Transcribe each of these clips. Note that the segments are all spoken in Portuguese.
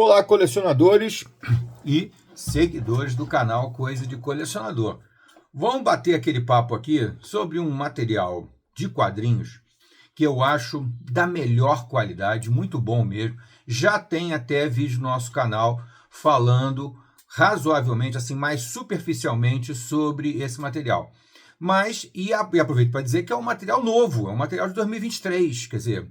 Olá, colecionadores e seguidores do canal Coisa de Colecionador. Vamos bater aquele papo aqui sobre um material de quadrinhos que eu acho da melhor qualidade, muito bom mesmo. Já tem até vídeo no nosso canal falando razoavelmente, assim, mais superficialmente sobre esse material. Mas, e aproveito para dizer que é um material novo, é um material de 2023, quer dizer,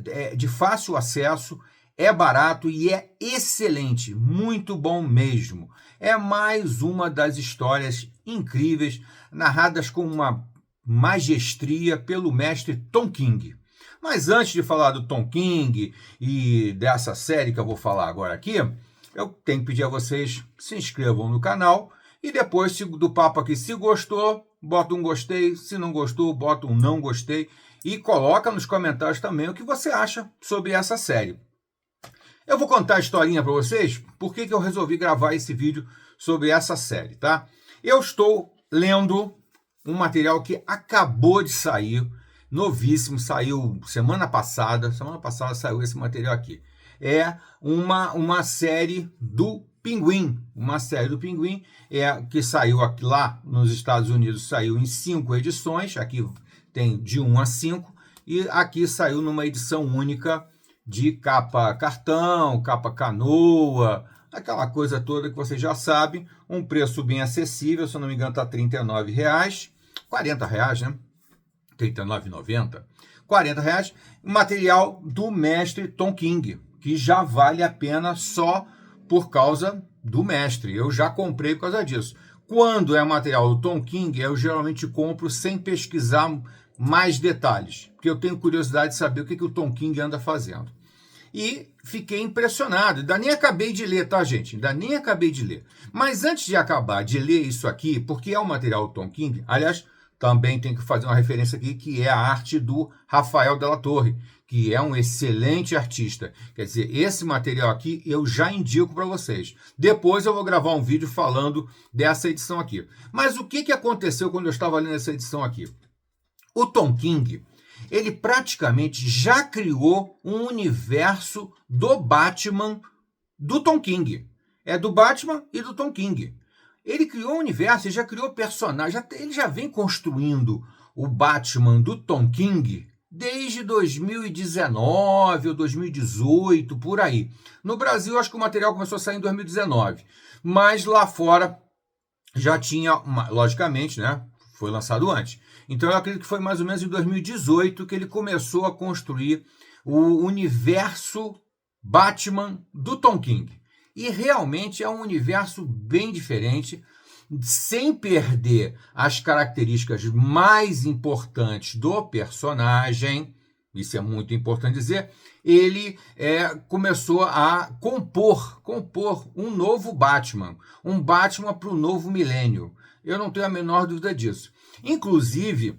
é de fácil acesso, é barato e é excelente, muito bom mesmo. É mais uma das histórias incríveis, narradas com uma magestria pelo mestre Tom King. Mas antes de falar do Tom King e dessa série que eu vou falar agora aqui, eu tenho que pedir a vocês que se inscrevam no canal e depois do papo aqui, se gostou, bota um gostei, se não gostou, bota um não gostei e coloca nos comentários também o que você acha sobre essa série. Eu vou contar a historinha para vocês, por que eu resolvi gravar esse vídeo sobre essa série, tá? Eu estou lendo um material que acabou de sair, novíssimo, saiu semana passada saiu esse material aqui. É uma série do Pinguim, que saiu aqui lá nos Estados Unidos, saiu em 5 edições, aqui tem de 1 a 5, e aqui saiu numa edição única de capa cartão, capa canoa, aquela coisa toda que vocês já sabem, um preço bem acessível, se eu não me engano está R$ 39,00, R$ 40,00, né? R$ 39,90, R$ 40,00, material do mestre Tom King, que já vale a pena só por causa do mestre, eu já comprei por causa disso. Quando é material do Tom King, eu geralmente compro sem pesquisar mais detalhes, porque eu tenho curiosidade de saber o que o Tom King anda fazendo. E fiquei impressionado, ainda nem acabei de ler, tá, gente? Ainda nem acabei de ler. Mas antes de acabar de ler isso aqui, porque é o material do Tom King, aliás, também tem que fazer uma referência aqui, que é a arte do Rafael Della Torre, que é um excelente artista. Quer dizer, esse material aqui eu já indico para vocês. Depois eu vou gravar um vídeo falando dessa edição aqui. Mas o que aconteceu quando eu estava lendo essa edição aqui? O Tom King, ele praticamente já criou um universo do Batman do Tom King. É do Batman e do Tom King. Ele criou um universo, ele já criou personagens, ele já vem construindo o Batman do Tom King desde 2019 ou 2018, por aí. No Brasil, acho que o material começou a sair em 2019, mas lá fora já tinha, logicamente, né? Foi lançado antes. Então eu acredito que foi mais ou menos em 2018 que ele começou a construir o universo Batman do Tom King. E realmente é um universo bem diferente, sem perder as características mais importantes do personagem. Isso é muito importante dizer. Ele começou a compor um novo Batman, um Batman para o novo milênio. Eu não tenho a menor dúvida disso. Inclusive,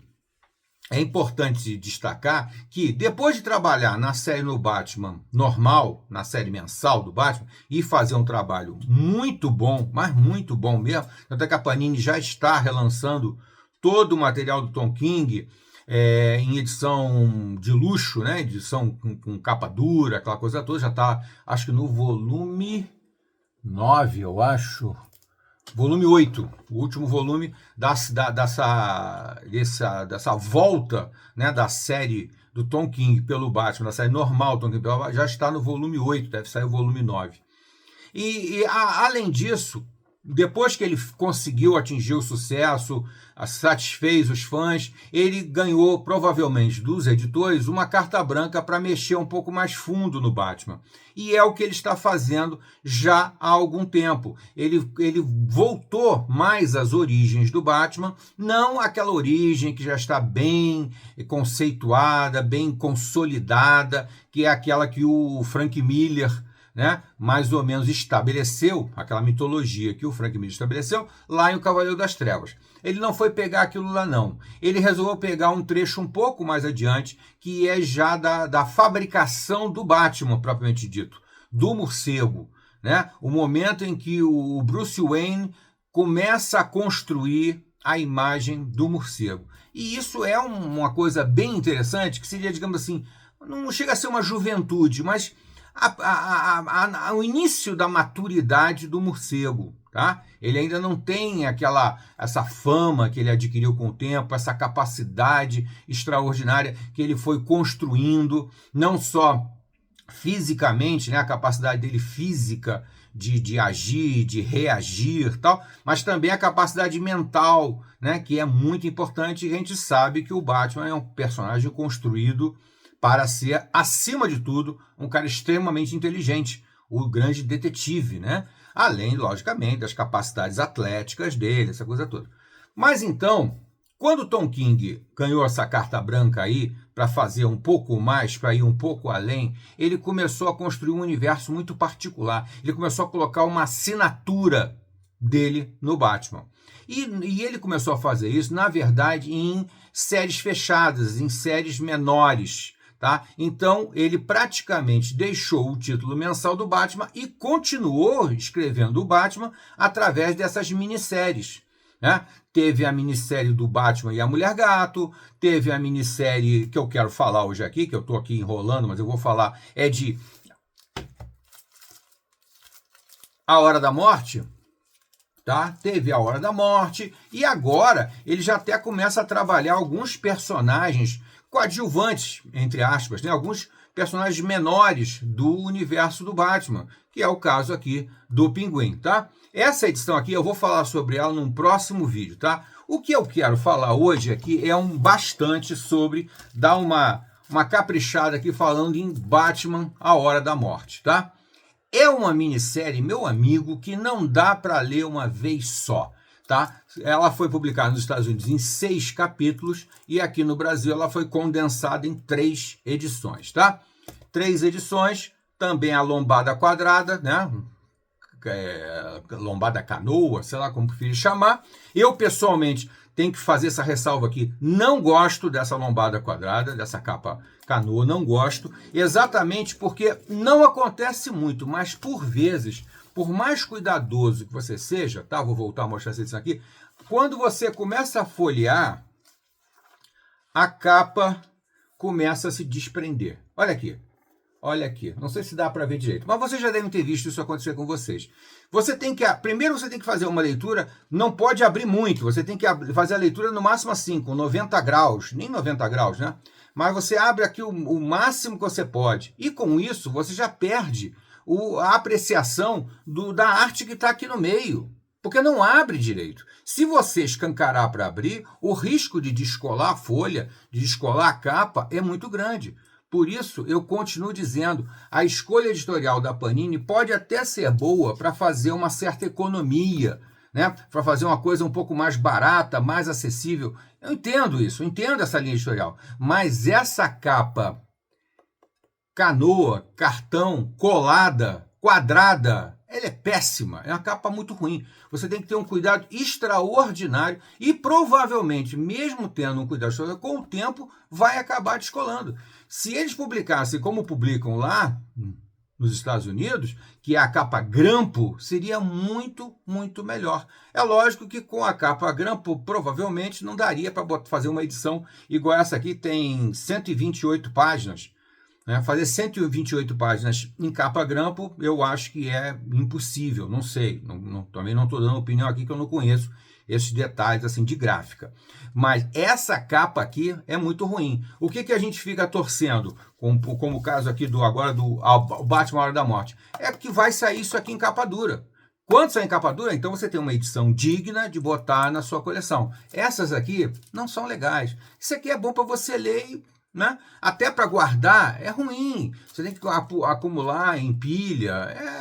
é importante destacar que depois de trabalhar na série no Batman normal, na série mensal do Batman, e fazer um trabalho muito bom, mas muito bom mesmo, até que a Panini já está relançando todo o material do Tom King em edição de luxo, né? Edição com capa dura, aquela coisa toda, já está, acho que no volume 9, eu acho. Volume 8, o último volume dessa volta, né, da série do Tom King pelo Batman, da série normal do Tom King pelo Batman, já está no volume 8, deve sair o volume 9. Além disso, depois que ele conseguiu atingir o sucesso, satisfez os fãs, ele ganhou, provavelmente, dos editores, uma carta branca para mexer um pouco mais fundo no Batman. E é o que ele está fazendo já há algum tempo. Ele voltou mais às origens do Batman, não aquela origem que já está bem conceituada, bem consolidada, que é aquela que o Frank Miller, né, mais ou menos estabeleceu, aquela mitologia que o Frank Miller estabeleceu lá em O Cavaleiro das Trevas. Ele não foi pegar aquilo lá, não. Ele resolveu pegar um trecho um pouco mais adiante, que é já da fabricação do Batman, propriamente dito, do morcego, né? O momento em que o Bruce Wayne começa a construir a imagem do morcego. E isso é uma coisa bem interessante, que seria, digamos assim, não chega a ser uma juventude, mas o início da maturidade do morcego, tá? Ele ainda não tem essa fama que ele adquiriu com o tempo, essa capacidade extraordinária que ele foi construindo, não só fisicamente, né, a capacidade dele física de agir, de reagir, tal, mas também a capacidade mental, né, que é muito importante. E a gente sabe que o Batman é um personagem construído para ser, acima de tudo, um cara extremamente inteligente, o grande detetive, né? Além, logicamente, das capacidades atléticas dele, essa coisa toda. Mas então, quando Tom King ganhou essa carta branca aí para fazer um pouco mais, para ir um pouco além, ele começou a construir um universo muito particular. Ele começou a colocar uma assinatura dele no Batman. E ele começou a fazer isso, na verdade, em séries fechadas, em séries menores. Tá? Então, ele praticamente deixou o título mensal do Batman e continuou escrevendo o Batman através dessas minisséries. Né? Teve a minissérie do Batman e a Mulher Gato, teve a minissérie que eu quero falar hoje aqui, que eu estou aqui enrolando, mas eu vou falar, é de A Hora da Morte. Tá? Teve A Hora da Morte, e agora ele já até começa a trabalhar alguns personagens coadjuvantes, entre aspas, né? Alguns personagens menores do universo do Batman, que é o caso aqui do Pinguim, tá? Essa edição aqui eu vou falar sobre ela num próximo vídeo, tá? O que eu quero falar hoje aqui é bastante sobre dar uma caprichada aqui falando em Batman A Hora da Morte, tá? É uma minissérie, meu amigo, que não dá para ler uma vez só, tá? Ela foi publicada nos Estados Unidos em 6 capítulos e aqui no Brasil ela foi condensada em 3 edições, tá? 3 edições, também a lombada quadrada, né? Lombada canoa, sei lá como preferir chamar. Eu, pessoalmente, tenho que fazer essa ressalva aqui. Não gosto dessa lombada quadrada, dessa capa canoa, não gosto. Exatamente porque não acontece muito, mas por vezes, por mais cuidadoso que você seja, tá? Vou voltar a mostrar essa edição aqui. Quando você começa a folhear, a capa começa a se desprender. Olha aqui. Olha aqui, não sei se dá para ver direito, mas vocês já devem ter visto isso acontecer com vocês. Primeiro você tem que fazer uma leitura, não pode abrir muito, você tem que fazer a leitura no máximo assim, com 90 graus, nem 90 graus, né? Mas você abre aqui o máximo que você pode. E com isso, você já perde a apreciação da arte que está aqui no meio. Porque não abre direito. Se você escancarar para abrir, o risco de descolar a folha, de descolar a capa, é muito grande. Por isso, eu continuo dizendo, a escolha editorial da Panini pode até ser boa para fazer uma certa economia, né? Para fazer uma coisa um pouco mais barata, mais acessível. Eu entendo isso, eu entendo essa linha editorial. Mas essa capa canoa, cartão, colada, quadrada, ela é péssima, é uma capa muito ruim. Você tem que ter um cuidado extraordinário e provavelmente, mesmo tendo um cuidado extraordinário, com o tempo vai acabar descolando. Se eles publicassem como publicam lá nos Estados Unidos, que é a capa grampo, seria muito, muito melhor. É lógico que com a capa grampo, provavelmente não daria para fazer uma edição igual essa aqui, tem 128 páginas. Fazer 128 páginas em capa grampo, eu acho que é impossível, não sei. Também não estou dando opinião aqui que eu não conheço esses detalhes assim de gráfica. Mas essa capa aqui é muito ruim. O que a gente fica torcendo, como o caso aqui do Batman A Hora da Morte, é que vai sair isso aqui em capa dura. Quando sair em capa dura, então você tem uma edição digna de botar na sua coleção. Essas aqui não são legais. Isso aqui é bom para você ler e, né? Até para guardar é ruim, você tem que acumular em pilha,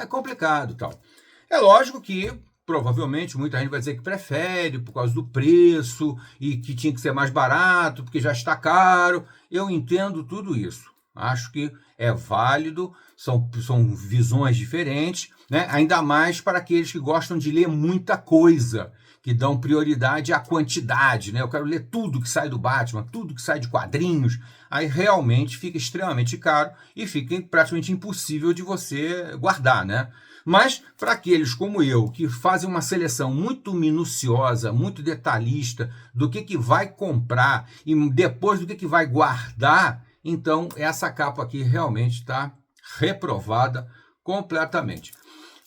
é complicado, tal. É lógico que provavelmente muita gente vai dizer que prefere por causa do preço e que tinha que ser mais barato porque já está caro. Eu entendo tudo isso, acho que é válido, são visões diferentes, né? Ainda mais para aqueles que gostam de ler muita coisa, que dão prioridade à quantidade, né? Eu quero ler tudo que sai do Batman, tudo que sai de quadrinhos. Aí realmente fica extremamente caro e fica praticamente impossível de você guardar, né? Mas para aqueles como eu, que fazem uma seleção muito minuciosa, muito detalhista do que vai comprar e depois do que vai guardar, então essa capa aqui realmente está reprovada completamente.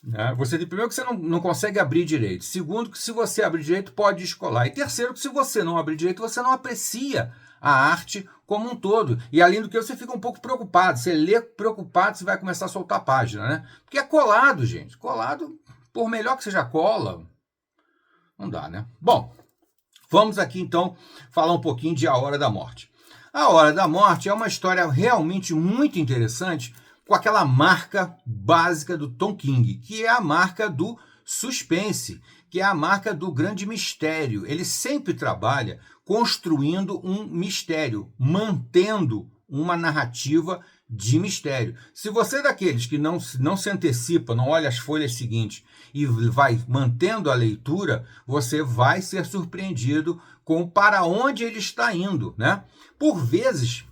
Né? Primeiro que você não consegue abrir direito. Segundo que se você abrir direito, pode descolar. E terceiro que se você não abrir direito, você não aprecia a arte como um todo. E além do que, você fica um pouco preocupado. Você lê preocupado, você vai começar a soltar a página, né? Porque é colado, gente. Colado, por melhor que seja cola, não dá, né? Bom, vamos aqui então falar um pouquinho de A Hora da Morte. A Hora da Morte é uma história realmente muito interessante, com aquela marca básica do Tom King, que é a marca do suspense, que é a marca do grande mistério. Ele sempre trabalha construindo um mistério, mantendo uma narrativa de mistério. Se você é daqueles que não se antecipa, não olha as folhas seguintes e vai mantendo a leitura, você vai ser surpreendido com para onde ele está indo, né? Por vezes,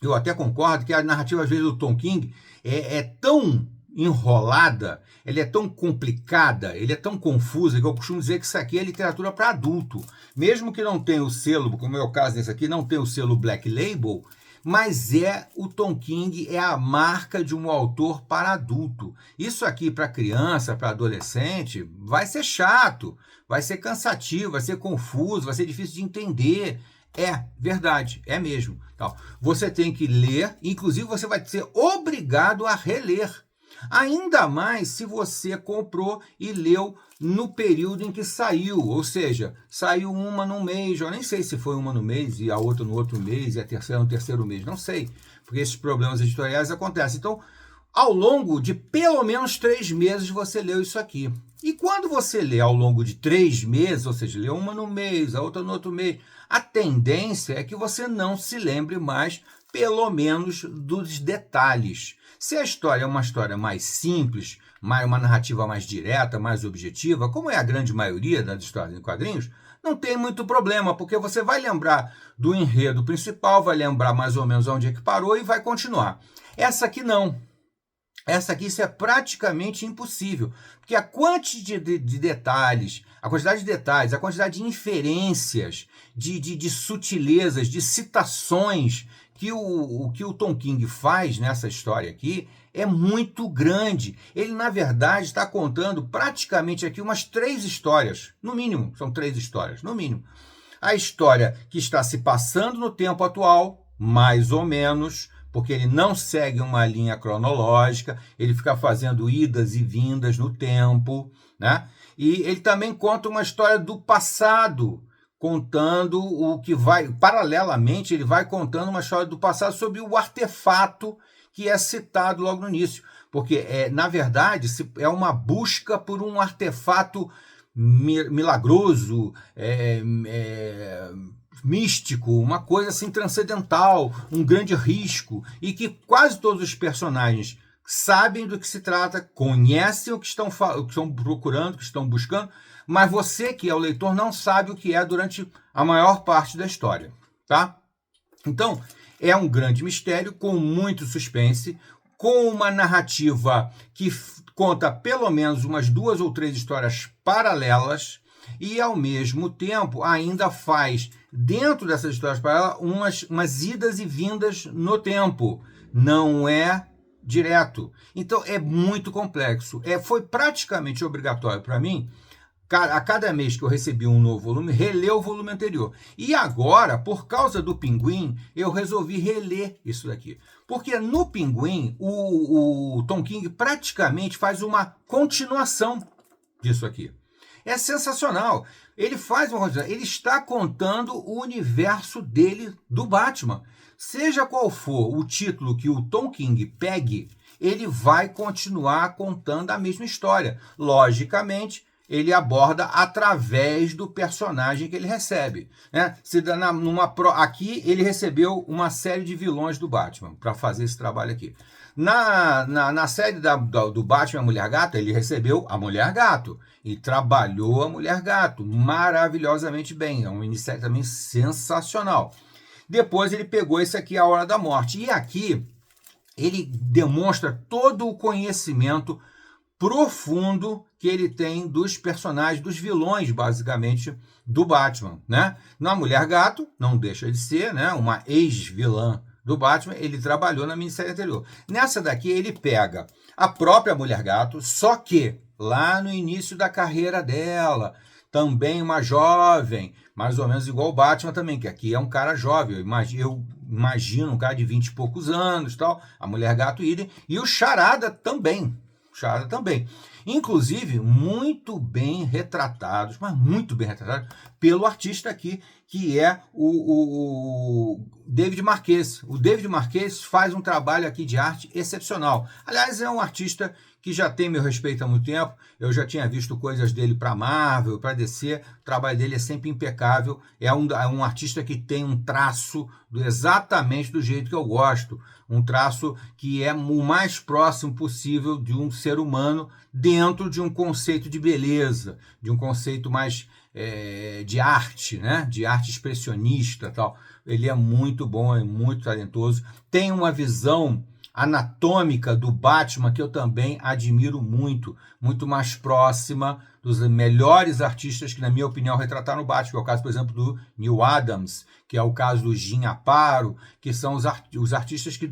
eu até concordo que a narrativa, às vezes, do Tom King é tão enrolada, ele é tão complicada, ele é tão confusa, que eu costumo dizer que isso aqui é literatura para adulto. Mesmo que não tenha o selo, como é o caso desse aqui, não tem o selo Black Label, mas o Tom King é a marca de um autor para adulto. Isso aqui para criança, para adolescente, vai ser chato, vai ser cansativo, vai ser confuso, vai ser difícil de entender. É verdade, é mesmo. Então, você tem que ler, inclusive você vai ser obrigado a reler. Ainda mais se você comprou e leu no período em que saiu, ou seja, saiu uma no mês, eu nem sei se foi uma no mês e a outra no outro mês e a terceira no terceiro mês, não sei, porque esses problemas editoriais acontecem. Então, ao longo de pelo menos 3 meses você leu isso aqui. E quando você lê ao longo de 3 meses, ou seja, leu uma no mês, a outra no outro mês, a tendência é que você não se lembre mais, pelo menos, dos detalhes. Se a história é uma história mais simples, uma narrativa mais direta, mais objetiva, como é a grande maioria das histórias em quadrinhos, não tem muito problema, porque você vai lembrar do enredo principal, vai lembrar mais ou menos onde é que parou e vai continuar. Essa aqui não. Essa aqui, isso é praticamente impossível, porque a quantidade de detalhes, a quantidade de inferências, de sutilezas, de citações que o Tom King faz nessa história aqui é muito grande. Ele, na verdade, está contando praticamente aqui umas 3 histórias, no mínimo, são 3 histórias, no mínimo. A história que está se passando no tempo atual, mais ou menos, porque ele não segue uma linha cronológica, ele fica fazendo idas e vindas no tempo, né? E ele também conta uma história do passado, contando o que vai, paralelamente, ele vai contando uma história do passado sobre o artefato que é citado logo no início, porque, na verdade, é uma busca por um artefato milagroso, místico, uma coisa assim transcendental, um grande risco, e que quase todos os personagens sabem do que se trata, conhecem o que estão procurando, o que estão buscando, mas você, que é o leitor, não sabe o que é durante a maior parte da história, tá? Então, é um grande mistério, com muito suspense, com uma narrativa que conta pelo menos umas 2 ou 3 histórias paralelas, e, ao mesmo tempo, ainda faz, dentro dessas histórias paralelas, umas idas e vindas no tempo. Não é direto. Então, é muito complexo. Foi praticamente obrigatório para mim, a cada mês que eu recebi um novo volume, reler o volume anterior. E agora, por causa do Pinguim, eu resolvi reler isso daqui. Porque no Pinguim, o Tom King praticamente faz uma continuação disso aqui. É sensacional. Ele ele está contando o universo dele, do Batman. Seja qual for o título que o Tom King pegue, ele vai continuar contando a mesma história. Logicamente, ele aborda através do personagem que ele recebe, né? Aqui ele recebeu uma série de vilões do Batman para fazer esse trabalho aqui. Na série do Batman a Mulher Gato, ele recebeu a Mulher Gato e trabalhou a Mulher Gato maravilhosamente bem. É uma minissérie também sensacional. Depois ele pegou esse aqui, A Hora da Morte. E aqui ele demonstra todo o conhecimento profundo que ele tem dos personagens, dos vilões, basicamente, do Batman, né? Na Mulher Gato, não deixa de ser, né, uma ex-vilã do Batman, ele trabalhou na minissérie anterior. Nessa daqui, ele pega a própria Mulher Gato, só que lá no início da carreira dela, também uma jovem, mais ou menos igual o Batman também, que aqui é um cara jovem, eu imagino um cara de 20 e poucos anos, tal, a Mulher Gato idem, e o Charada também. Inclusive, muito bem retratados, mas muito bem retratados, pelo artista aqui, que é o David Marquez. O David Marquez faz um trabalho aqui de arte excepcional. Aliás, é um artista que já tem meu respeito há muito tempo. Eu já tinha visto coisas dele para Marvel, para DC. O trabalho dele é sempre impecável. É um artista que tem um traço exatamente do jeito que eu gosto. Um traço que é o mais próximo possível de um ser humano dentro de um conceito de beleza, de um conceito mais de arte, né? De arte expressionista, tal. Ele é muito bom, é muito talentoso. Tem uma visão anatômica do Batman que eu também admiro muito, muito mais próxima dos melhores artistas que, na minha opinião, retrataram o Batman, que é o caso, por exemplo, do Neil Adams, que é o caso do Jim Aparo, que são os artistas que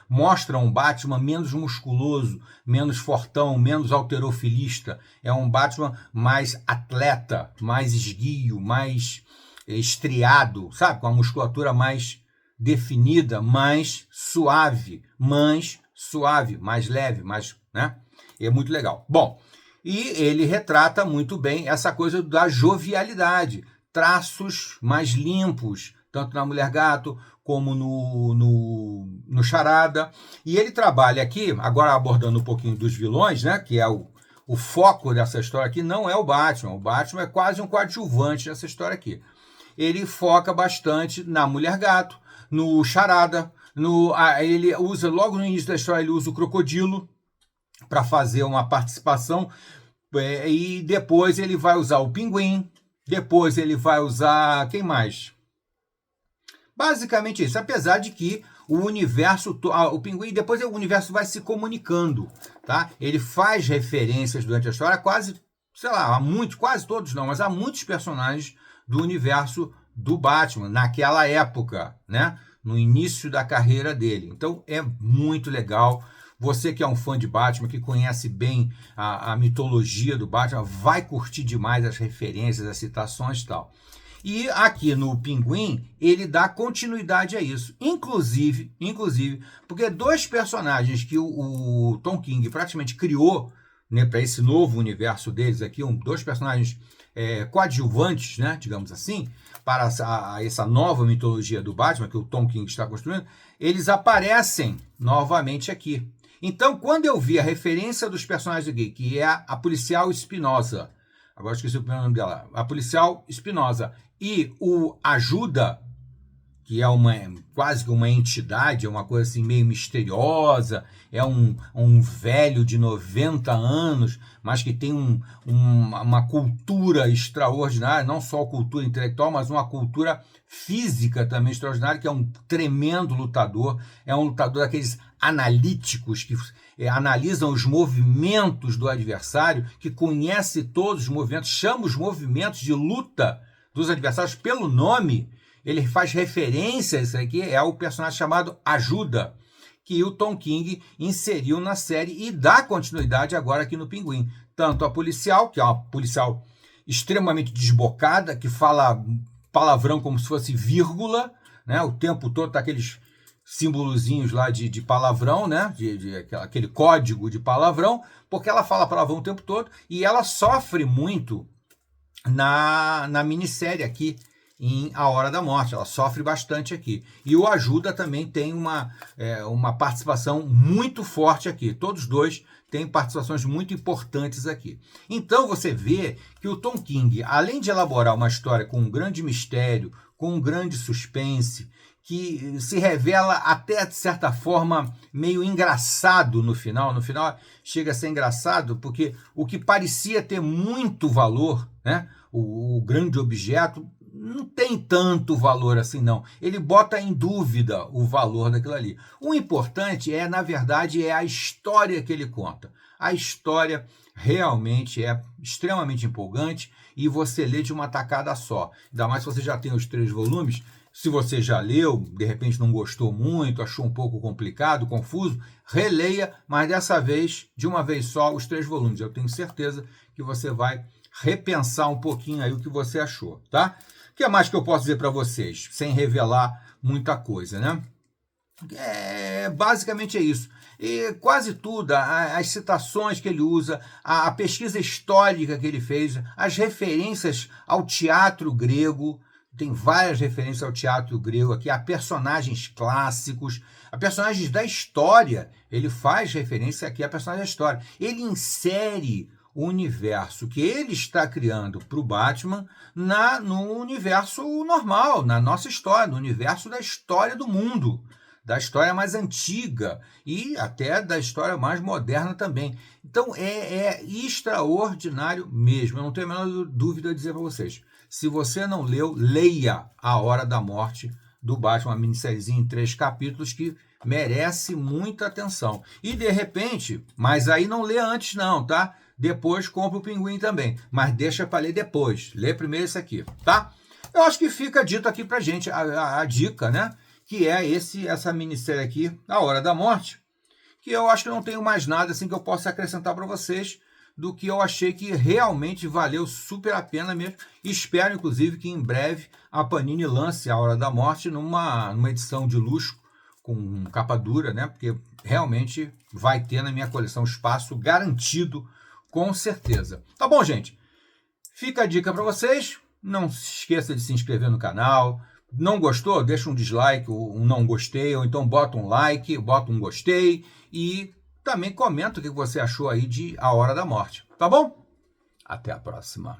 mostram um Batman menos musculoso, menos fortão, menos halterofilista. É um Batman mais atleta, mais esguio, mais estriado, sabe? Com a musculatura mais definida, mais suave, mais leve, mais, né? É muito legal. Bom, e ele retrata muito bem essa coisa da jovialidade, traços mais limpos, tanto na Mulher Gato como no Charada. E ele trabalha aqui, agora abordando um pouquinho dos vilões, né? Que é o foco dessa história aqui, não é o Batman. O Batman é quase um coadjuvante nessa história aqui. Ele foca bastante na Mulher Gato, no Charada, ele usa, logo no início da história, ele usa o Crocodilo para fazer uma participação, e depois ele vai usar o Pinguim, depois ele vai usar, quem mais? Basicamente isso, apesar de que o universo, o Pinguim, depois o universo vai se comunicando, tá? Ele faz referências durante a história, quase, sei lá, quase todos não, mas há muitos personagens do universo do Batman, naquela época, né? No início da carreira dele. Então, é muito legal. Você que é um fã de Batman, que conhece bem a mitologia do Batman, vai curtir demais as referências, as citações e tal. E aqui no Pinguim, ele dá continuidade a isso. Inclusive, porque dois personagens que o Tom King praticamente criou, né, para esse novo universo deles aqui, dois personagens coadjuvantes, né, digamos assim, para essa nova mitologia do Batman que o Tom King está construindo, eles aparecem novamente aqui. Então, quando eu vi a referência dos personagens aqui, que é a policial Espinosa, agora esqueci o primeiro nome dela, a policial Espinosa, e o Ajuda, que é quase que uma entidade, é uma coisa assim meio misteriosa, é um velho de 90 anos, mas que tem uma cultura extraordinária, não só cultura intelectual, mas uma cultura física também extraordinária, que é um tremendo lutador, é um lutador daqueles analíticos que analisam os movimentos do adversário, que conhece todos os movimentos, chama os movimentos de luta dos adversários pelo nome. Ele faz referência a isso aqui, é o personagem chamado Ajuda, que o Tom King inseriu na série e dá continuidade agora aqui no Pinguim. Tanto a policial, que é uma policial extremamente desbocada, que fala palavrão como se fosse vírgula, né? O tempo todo tá aqueles símbolozinhos lá de palavrão, né? Aquele código de palavrão, porque ela fala palavrão o tempo todo e ela sofre muito na minissérie aqui, em A Hora da Morte, ela sofre bastante aqui. E o Ajuda também tem uma participação muito forte aqui. Todos dois têm participações muito importantes aqui. Então você vê que o Tom King, além de elaborar uma história com um grande mistério, com um grande suspense, que se revela até, de certa forma, meio engraçado no final. No final chega a ser engraçado, porque o que parecia ter muito valor, né, o grande objeto, não tem tanto valor assim, não. Ele bota em dúvida o valor daquilo ali. O importante na verdade, é a história que ele conta. A história realmente é extremamente empolgante e você lê de uma tacada só. Ainda mais se você já tem os 3 volumes, Se você já leu, de repente não gostou muito, achou um pouco complicado, confuso, releia, mas dessa vez, de uma vez só, os 3 volumes. Eu tenho certeza que você vai repensar um pouquinho aí o que você achou, tá? O que mais que eu posso dizer para vocês, sem revelar muita coisa, né? Basicamente é isso. E quase tudo, as citações que ele usa, a pesquisa histórica que ele fez, as referências ao teatro grego, tem várias referências ao teatro grego aqui, a personagens clássicos, a personagens da história, ele faz referência aqui a personagens da história. Ele insere o universo que ele está criando para o Batman no universo normal, na nossa história, no universo da história do mundo, da história mais antiga e até da história mais moderna também. Então é extraordinário mesmo, eu não tenho a menor dúvida de dizer para vocês. Se você não leu, leia A Hora da Morte do Batman, uma minissériezinha em 3 capítulos que merece muita atenção. E de repente, mas aí não lê antes não, tá? Depois compra o Pinguim também, mas deixa para ler depois. Lê primeiro esse aqui, tá? Eu acho que fica dito aqui pra gente a dica, né? Que é essa minissérie aqui, A Hora da Morte, que eu acho que não tenho mais nada assim que eu possa acrescentar para vocês do que eu achei que realmente valeu super a pena mesmo. Espero, inclusive, que em breve a Panini lance A Hora da Morte numa edição de luxo, com capa dura, né? Porque realmente vai ter na minha coleção espaço garantido, com certeza. Tá bom, gente? Fica a dica para vocês. Não se esqueça de se inscrever no canal. Não gostou? Deixa um dislike, um não gostei, ou então bota um like, bota um gostei e também comenta o que você achou aí de A Hora da Morte, tá bom? Até a próxima.